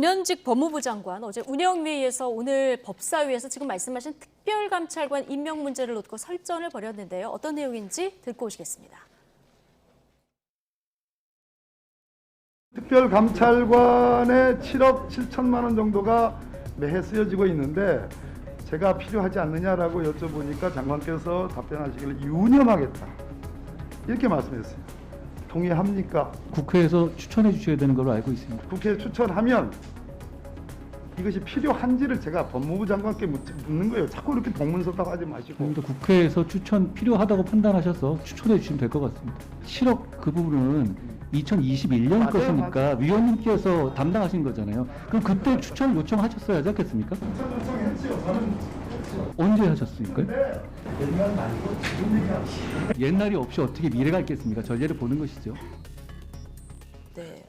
전현직 법무부 장관 어제 운영위에서 오늘 법사위에서 지금 말씀하신 특별감찰관 임명 문제를 놓고 설전을 벌였는데요. 어떤 내용인지 듣고 오시겠습니다. 특별감찰관의 7억 7천만 원 정도가 매해 쓰여지고 있는데 제가 필요하지 않느냐라고 여쭤보니까 장관께서 답변하시기를 유념하겠다 이렇게 말씀했어요. 동의합니까? 국회에서 추천해 주셔야 되는 걸로 알고 있습니다. 국회에 추천하면 이것이 필요한지를 제가 법무부 장관께 묻는 거예요. 자꾸 이렇게 동문서답 하지 마시고. 그런데 국회에서 추천 필요하다고 판단하셔서 추천해 주시면 될 것 같습니다. 7억 그 부분은 2021년 맞아요, 것이니까 맞아요. 위원님께서 담당하신 거잖아요. 그럼 그때 추천 요청하셨어야 하지 않겠습니까? 추천 요청했지요. 저는 언제 하셨습니까? 네. 옛날 말고 지금 얘기합시다. 옛날이 없이 어떻게 미래가 있겠습니까? 전례를 보는 것이죠. 네.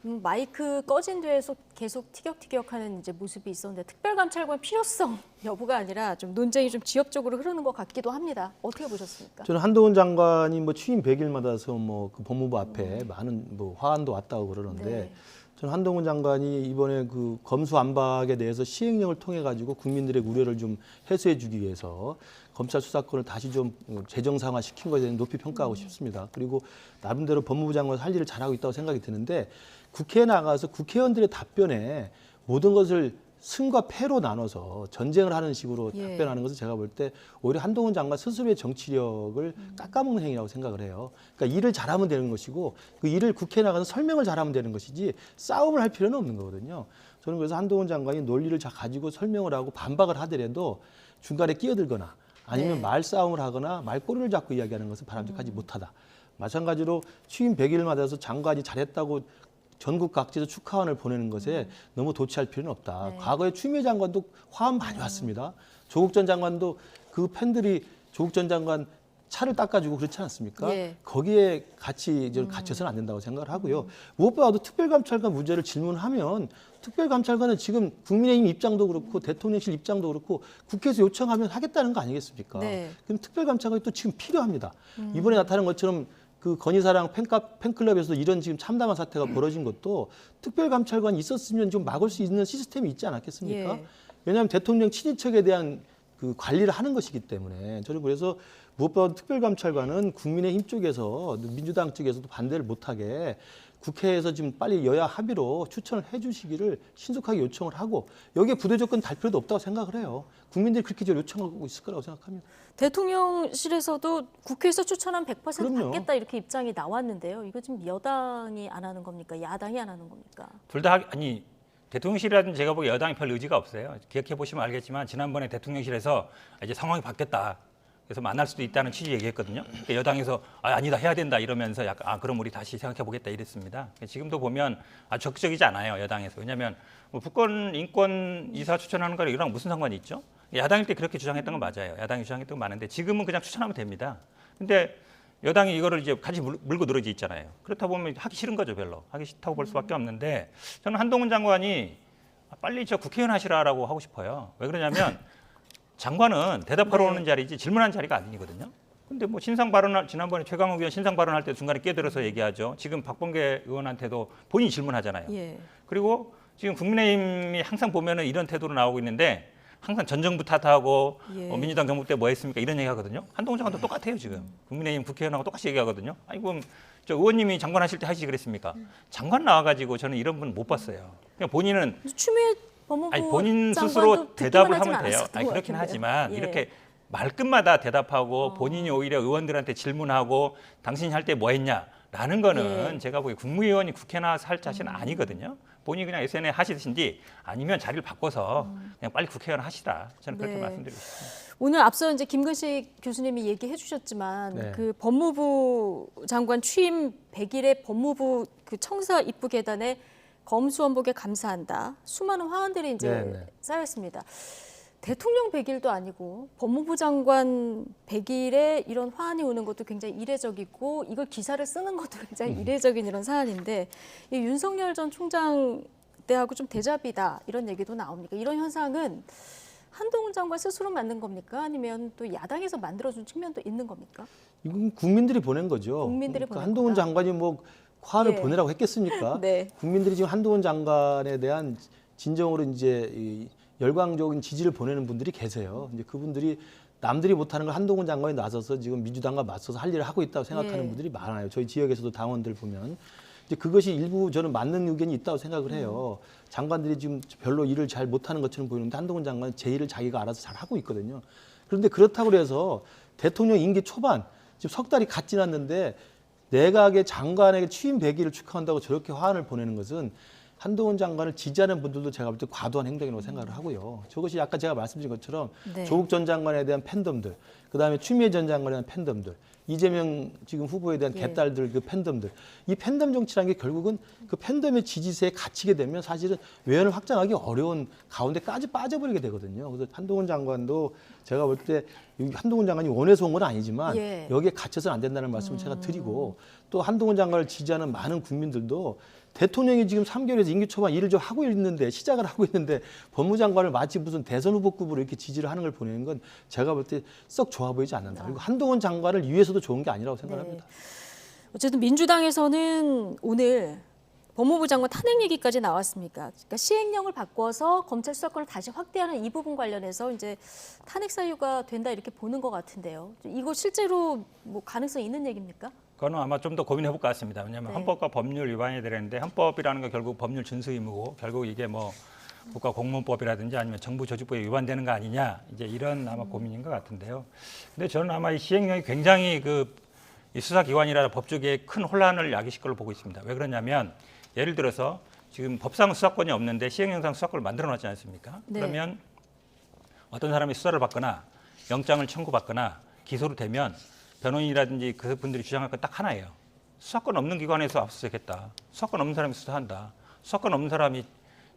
마이크 꺼진 뒤에서 계속 티격태격하는 이제 모습이 있었는데 특별감찰관 필요성 여부가 아니라 좀 논쟁이 좀 지역적으로 흐르는 것 같기도 합니다. 어떻게 보셨습니까? 저는 한동훈 장관이 뭐 취임 100일마다서 뭐 그 법무부 앞에 많은 뭐 화환도 왔다고 그러는데 네. 저는 한동훈 장관이 이번에 그 검수안박에 대해서 시행령을 통해 가지고 국민들의 우려를 좀 해소해 주기 위해서 검찰 수사권을 다시 좀 재정상화 시킨 것에 대해서 높이 평가하고 싶습니다. 그리고 나름대로 법무부 장관 할 일을 잘하고 있다고 생각이 드는데 국회에 나가서 국회의원들의 답변에 모든 것을 승과 패로 나눠서 전쟁을 하는 식으로 예. 답변하는 것은 제가 볼 때 오히려 한동훈 장관 스스로의 정치력을 깎아먹는 행위라고 생각을 해요. 그러니까 일을 잘하면 되는 것이고 그 일을 국회에 나가서 설명을 잘하면 되는 것이지 싸움을 할 필요는 없는 거거든요. 저는 그래서 한동훈 장관이 논리를 가지고 설명을 하고 반박을 하더라도 중간에 끼어들거나 아니면 네. 말싸움을 하거나 말꼬리를 잡고 이야기하는 것은 바람직하지 못하다. 마찬가지로 취임 100일마다서 장관이 잘했다고 전국 각지에서 축하환을 보내는 것에 너무 도취할 필요는 없다. 네. 과거에 추미애 장관도 화환 많이 왔습니다. 조국 전 장관도 그 팬들이 조국 전 장관 차를 닦아주고 그렇지 않습니까? 예. 거기에 같이 갇혀서는 안 된다고 생각을 하고요. 무엇보다도 특별감찰관 문제를 질문하면 특별감찰관은 지금 국민의힘 입장도 그렇고 대통령실 입장도 그렇고 국회에서 요청하면 하겠다는 거 아니겠습니까? 네. 그럼 특별감찰관이 또 지금 필요합니다. 이번에 나타난 것처럼 그 건희사랑 팬클럽에서 이런 지금 참담한 사태가 벌어진 것도 특별감찰관이 있었으면 좀 막을 수 있는 시스템이 있지 않았겠습니까? 예. 왜냐하면 대통령 친인척에 대한 그 관리를 하는 것이기 때문에 저는 그래서 무엇보다 특별감찰관은 국민의힘 쪽에서 민주당 쪽에서도 반대를 못하게 국회에서 지금 빨리 여야 합의로 추천을 해주시기를 신속하게 요청을 하고 여기에 부대 조건 달 필요도 없다고 생각을 해요. 국민들이 그렇게 요청하고 있을 거라고 생각합니다. 대통령실에서도 국회에서 추천한 100% 그럼요. 받겠다 이렇게 입장이 나왔는데요. 이거 지금 여당이 안 하는 겁니까? 야당이 안 하는 겁니까? 둘 다 아니 대통령실이라든 제가 보기에 여당이 별 의지가 없어요. 기억해 보시면 알겠지만 지난번에 대통령실에서 이제 상황이 바뀌었다. 그래서 만날 수도 있다는 취지 얘기했거든요. 그러니까 여당에서 아니다 해야 된다 이러면서 약간 그럼 우리 다시 생각해 보겠다 이랬습니다. 지금도 보면 적극적이지 않아요 여당에서. 왜냐하면 뭐 북권 인권 이사 추천하는 거랑 이거랑 무슨 상관이 있죠? 야당일 때 그렇게 주장했던 건 맞아요. 야당이 주장했던 건 많은데 지금은 그냥 추천하면 됩니다. 근데 여당이 이거를 이제 같이 물고 늘어져 있잖아요. 그렇다 보면 하기 싫은 거죠, 별로. 하기 싫다고 볼 수밖에 없는데 저는 한동훈 장관이 빨리 저 국회의원 하시라라고 하고 싶어요. 왜 그러냐면 장관은 대답하러 네. 오는 자리지 질문하는 자리가 아니거든요. 근데 뭐 신상 발언 지난번에 최강욱 의원 신상 발언할 때 중간에 끼어들어서 얘기하죠. 지금 박범계 의원한테도 본인이 질문하잖아요. 예. 그리고 지금 국민의힘이 항상 보면은 이런 태도로 나오고 있는데 항상 전 정부 탓하고 예. 민주당 정부 때 뭐 했습니까 이런 얘기 하거든요. 한동훈 장관도 똑같아요 지금. 국민의힘 국회의원하고 똑같이 얘기하거든요. 아니 그럼 저 의원님이 장관 하실 때 하시지 그랬습니까? 장관 나와가지고 저는 이런 분 못 봤어요. 그냥 본인은 추미애 법무부 아니 본인 장관도 스스로 대답을 듣기만 하진 하면 돼요. 않았었던 아니 것 그렇긴 같은데요. 하지만 예. 이렇게 말끝마다 대답하고 본인이 오히려 의원들한테 질문하고 당신이 할 때 뭐 했냐라는 거는 예. 제가 보기에 국무위원이 국회 나와서 할 자신은 아니거든요. 본인이 그냥 SNS에 하시든지 아니면 자리를 바꿔서 그냥 빨리 국회의원 하시라. 저는 그렇게 네. 말씀드리고 싶습니다. 오늘 앞서 이제 김근식 교수님이 얘기해 주셨지만 네. 그 법무부 장관 취임 100일에 법무부 그 청사 입구 계단에 검수원복에 감사한다. 수많은 화환들이 이제 네. 쌓였습니다. 대통령 100일도 아니고 법무부 장관 100일에 이런 화환이 오는 것도 굉장히 이례적이고 이걸 기사를 쓰는 것도 굉장히 이례적인 이런 사안인데 이 윤석열 전 총장 때하고 좀 대잡이다 이런 얘기도 나옵니까? 이런 현상은 한동훈 장관 스스로 만든 겁니까? 아니면 또 야당에서 만들어준 측면도 있는 겁니까? 이건 국민들이 보낸 거죠. 국민들이 그러니까 보낸 한동훈 거다. 장관이 뭐 화환을 예. 보내라고 했겠습니까? 네. 국민들이 지금 한동훈 장관에 대한 진정으로 이제 이 열광적인 지지를 보내는 분들이 계세요. 이제 그분들이 남들이 못하는 걸 한동훈 장관이 나서서 지금 민주당과 맞서서 할 일을 하고 있다고 생각하는 예. 분들이 많아요. 저희 지역에서도 당원들 보면. 이제 그것이 일부 저는 맞는 의견이 있다고 생각을 해요. 장관들이 지금 별로 일을 잘 못하는 것처럼 보이는데 한동훈 장관은 제 일을 자기가 알아서 잘 하고 있거든요. 그런데 그렇다고 해서 대통령 임기 초반 지금 석 달이 갓 지났는데 내각의 장관에게 취임 100일을 축하한다고 저렇게 화환을 보내는 것은 한동훈 장관을 지지하는 분들도 제가 볼 때 과도한 행동이라고 생각을 하고요. 저것이 아까 제가 말씀드린 것처럼 네. 조국 전 장관에 대한 팬덤들, 그다음에 추미애 전 장관에 대한 팬덤들, 이재명 지금 후보에 대한 예. 개딸들 그 팬덤들, 이 팬덤 정치라는 게 결국은 그 팬덤의 지지세에 갇히게 되면 사실은 외연을 확장하기 어려운 가운데까지 빠져버리게 되거든요. 그래서 한동훈 장관도 제가 볼 때 한동훈 장관이 원해서 온 건 아니지만 예. 여기에 갇혀서는 안 된다는 말씀을 제가 드리고 또 한동훈 장관을 지지하는 많은 국민들도 대통령이 지금 3개월에서 임기 초반 일을 좀 하고 있는데 시작을 하고 있는데 법무장관을 마치 무슨 대선 후보급으로 이렇게 지지를 하는 걸 보내는 건 제가 볼 때 썩 좋아 보이지 않는다. 그리고 한동훈 장관을 위해서도 좋은 게 아니라고 생각합니다. 어쨌든 민주당에서는 오늘 법무부 장관 탄핵 얘기까지 나왔습니까? 그러니까 시행령을 바꿔서 검찰 수사권을 다시 확대하는 이 부분 관련해서 이제 탄핵 사유가 된다 이렇게 보는 것 같은데요. 이거 실제로 뭐 가능성 있는 얘기입니까? 그거는 아마 좀 더 고민해 볼 것 같습니다. 왜냐하면 네. 헌법과 법률 위반이 되는데 헌법이라는 건 결국 법률 준수 의무고 결국 이게 뭐 국가공무원법이라든지 아니면 정부조직법에 위반되는 거 아니냐 이제 이런 아마 고민인 것 같은데요. 근데 저는 아마 이 시행령이 굉장히 이 수사기관이라 법조계에 큰 혼란을 야기실 걸로 보고 있습니다. 왜 그러냐면 예를 들어서 지금 법상 수사권이 없는데 시행령상 수사권을 만들어놨지 않습니까? 네. 그러면 어떤 사람이 수사를 받거나 영장을 청구받거나 기소로 되면 변호인이라든지 그분들이 주장할 건 딱 하나예요. 수사권 없는 기관에서 압수수색했다. 수사권 없는 사람이 수사한다. 수사권 없는 사람이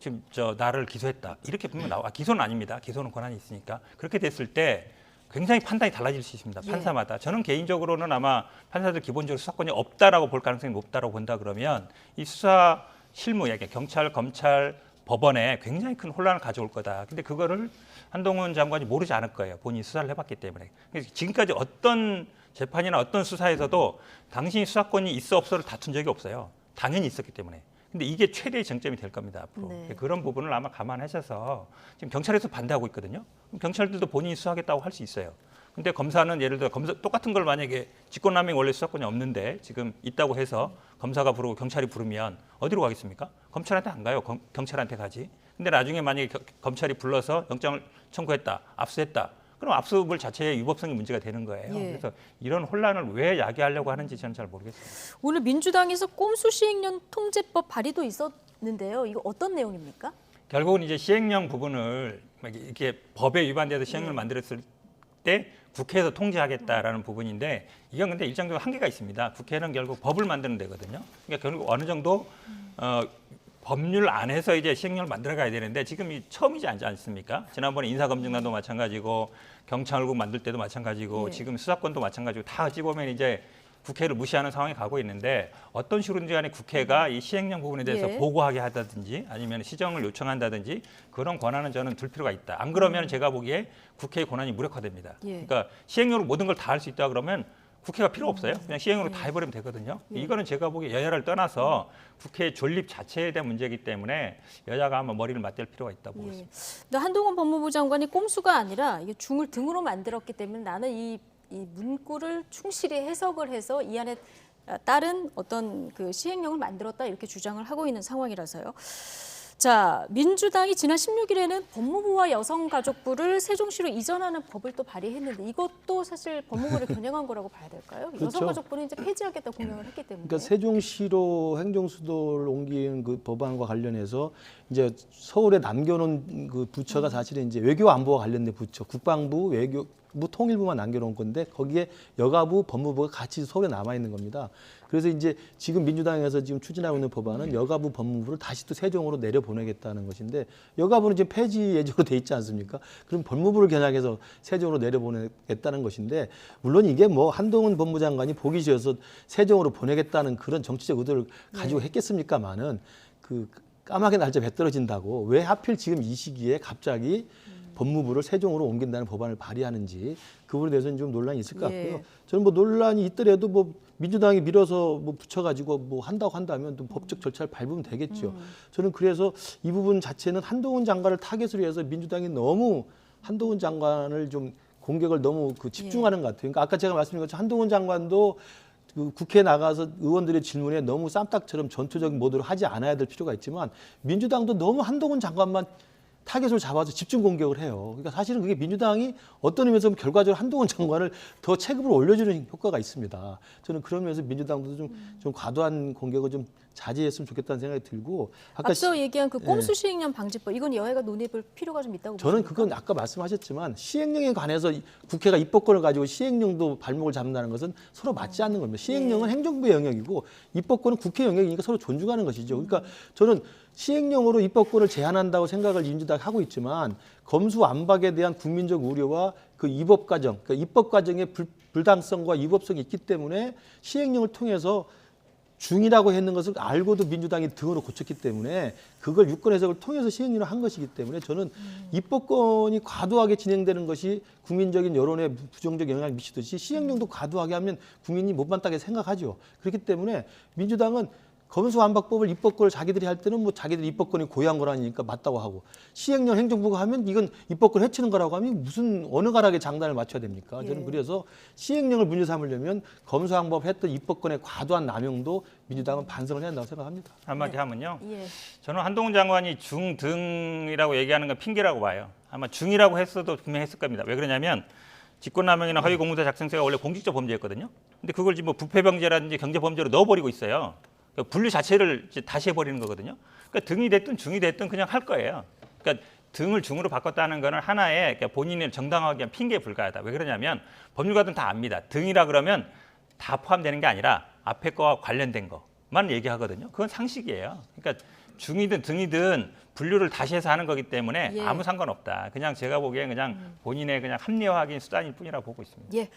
지금 나를 기소했다. 이렇게 보면 나와. 기소는 아닙니다. 기소는 권한이 있으니까. 그렇게 됐을 때 굉장히 판단이 달라질 수 있습니다. 예. 판사마다. 저는 개인적으로는 아마 판사들 기본적으로 수사권이 없다라고 볼 가능성이 높다라고 본다 그러면 이 수사 실무에 경찰, 검찰, 법원에 굉장히 큰 혼란을 가져올 거다. 근데 그거를 한동훈 장관이 모르지 않을 거예요. 본인이 수사를 해봤기 때문에. 그래서 지금까지 어떤 재판이나 어떤 수사에서도 당신이 수사권이 있어 없어를 다툰 적이 없어요. 당연히 있었기 때문에. 근데 이게 최대의 쟁점이 될 겁니다. 앞으로. 네. 그런 부분을 아마 감안하셔서 지금 경찰에서 반대하고 있거든요. 그럼 경찰들도 본인이 수사하겠다고 할 수 있어요. 근데 검사는 예를 들어 똑같은 걸 만약에 직권남용이 원래 수사권이 없는데 지금 있다고 해서 검사가 부르고 경찰이 부르면 어디로 가겠습니까? 검찰한테 안 가요. 경찰한테 가지. 근데 나중에 만약에 검찰이 불러서 영장을 청구했다, 압수했다. 그럼 압수물 자체의 유법성이 문제가 되는 거예요. 예. 그래서 이런 혼란을 왜 야기하려고 하는지 저는 잘 모르겠어요. 오늘 민주당에서 꼼수 시행령 통제법 발의도 있었는데요. 이거 어떤 내용입니까? 결국은 이제 시행령 부분을 이렇게 법에 위반돼서 시행령을 만들었을 때 국회에서 통제하겠다라는 부분인데 이건 근데 일정적으로 한계가 있습니다. 국회는 결국 법을 만드는 데거든요. 그러니까 결국 어느 정도 법률 안에서 이제 시행령을 만들어가야 되는데 지금 이 처음이지 않습니까? 지난번에 인사검증단도 마찬가지고 경찰국 만들 때도 마찬가지고 네. 지금 수사권도 마찬가지고 다 어찌 보면 이제 국회를 무시하는 상황에 가고 있는데 어떤 식으로든지 간에 국회가 이 시행령 부분에 대해서 예. 보고하게 하다든지 아니면 시정을 요청한다든지 그런 권한은 저는 둘 필요가 있다. 안 그러면 제가 보기에 국회의 권한이 무력화됩니다. 예. 그러니까 시행령으로 모든 걸 다 할 수 있다 그러면 국회가 필요 없어요. 그냥 시행령으로 다 해버리면 되거든요. 이거는 제가 보기에 여야를 떠나서 국회의 존립 자체에 대한 문제이기 때문에 여야가 한번 머리를 맞댈 필요가 있다고 보고 있습니다. 근데 한동훈 법무부 장관이 꼼수가 아니라 이게 중을 등으로 만들었기 때문에 나는 이 문구를 충실히 해석을 해서 이 안에 따른 어떤 그 시행령을 만들었다 이렇게 주장을 하고 있는 상황이라서요. 자, 민주당이 지난 16일에는 법무부와 여성가족부를 세종시로 이전하는 법을 또 발의했는데 이것도 사실 법무부를 겨냥한 거라고 봐야 될까요? 그렇죠. 여성가족부는 이제 폐지하겠다고 공약을 했기 때문에. 그러니까 세종시로 행정수도를 옮긴 그 법안과 관련해서 이제 서울에 남겨놓은 그 부처가 사실은 이제 외교안보와 관련된 부처, 국방부, 외교부, 통일부만 남겨놓은 건데 거기에 여가부, 법무부가 같이 서울에 남아 있는 겁니다. 그래서 이제 지금 민주당에서 지금 추진하고 있는 법안은 여가부, 법무부를 다시 또 세종으로 내려보내겠다는 것인데 여가부는 지금 폐지 예정으로 돼 있지 않습니까? 그럼 법무부를 겨냥해서 세종으로 내려보내겠다는 것인데 물론 이게 뭐 한동훈 법무장관이 보기 싫어서 세종으로 보내겠다는 그런 정치적 의도를 가지고 했겠습니까마는 그 까마귀 날짜 배 떨어진다고 왜 하필 지금 이 시기에 갑자기 법무부를 세종으로 옮긴다는 법안을 발의하는지 그 부분에 대해서는 좀 논란이 있을 것 예. 같고요. 저는 뭐 논란이 있더라도 뭐 민주당이 밀어서 뭐 붙여가지고 뭐 한다고 한다면 또 법적 절차를 밟으면 되겠죠. 저는 그래서 이 부분 자체는 한동훈 장관을 타겟으로 해서 민주당이 너무 한동훈 장관을 좀 공격을 너무 그 집중하는 것 같아요. 그러니까 아까 제가 말씀드린 것처럼 한동훈 장관도 그 국회에 나가서 의원들의 질문에 너무 쌈딱처럼 전투적인 모드로 하지 않아야 될 필요가 있지만 민주당도 너무 한동훈 장관만 타겟을 잡아서 집중 공격을 해요. 그러니까 사실은 그게 민주당이 어떤 의미에서 결과적으로 한동훈 장관을 더 체급을 올려주는 효과가 있습니다. 저는 그런 면에서 민주당도 좀 과도한 공격을 좀 자제했으면 좋겠다는 생각이 들고 앞서 얘기한 그 꼼수 예. 시행령 방지법 이건 여야가 논의해볼 필요가 좀 있다고 저는 보십니까? 그건 아까 말씀하셨지만 시행령에 관해서 국회가 입법권을 가지고 시행령도 발목을 잡는다는 것은 서로 맞지 않는 겁니다. 시행령은 행정부의 영역이고 입법권은 국회 영역이니까 서로 존중하는 것이죠. 그러니까 저는 시행령으로 입법권을 제한한다고 생각을 민주당이 하고 있지만 검수완박에 대한 국민적 우려와 그 입법 과정, 그러니까 입법 과정의 불당성과 위법성이 있기 때문에 시행령을 통해서 중이라고 했는 것을 알고도 민주당이 등으로 고쳤기 때문에 그걸 유권 해석을 통해서 시행령을 한 것이기 때문에 저는 입법권이 과도하게 진행되는 것이 국민적인 여론에 부정적 영향을 미치듯이 시행령도 과도하게 하면 국민이 못마땅하게 생각하죠. 그렇기 때문에 민주당은 검수완박법을 입법권을 자기들이 할 때는 뭐 자기들이 입법권이 고유한 거라니까 맞다고 하고 시행령 행정부가 하면 이건 입법권 해치는 거라고 하면 무슨 어느 가락에 장단을 맞춰야 됩니까? 저는 그래서 시행령을 문제 삼으려면 검수완박 했던 입법권의 과도한 남용도 민주당은 반성을 해야 한다고 생각합니다. 한마디 하면요. 예. 저는 한동훈 장관이 중등이라고 얘기하는 건 핑계라고 봐요. 아마 중이라고 했어도 분명히 했을 겁니다. 왜 그러냐면 직권남용이나 허위 공무사 작성죄가 원래 공직적 범죄였거든요. 근데 그걸 지금 뭐 부패범죄라든지 경제범죄로 넣어버리고 있어요. 그러니까 분류 자체를 이제 다시 해버리는 거거든요. 그러니까 등이 됐든 중이 됐든 그냥 할 거예요. 그러니까 등을 중으로 바꿨다는 거는 하나의 그러니까 본인을 정당하게 한 핑계에 불과하다. 왜 그러냐면 법률가들은 다 압니다. 등이라 그러면 다 포함되는 게 아니라 앞에 거와 관련된 것만 얘기하거든요. 그건 상식이에요. 그러니까 중이든 등이든 분류를 다시 해서 하는 거기 때문에 예. 아무 상관없다. 그냥 제가 보기엔 그냥 본인의 그냥 합리화하기 수단일 뿐이라고 보고 있습니다. 예.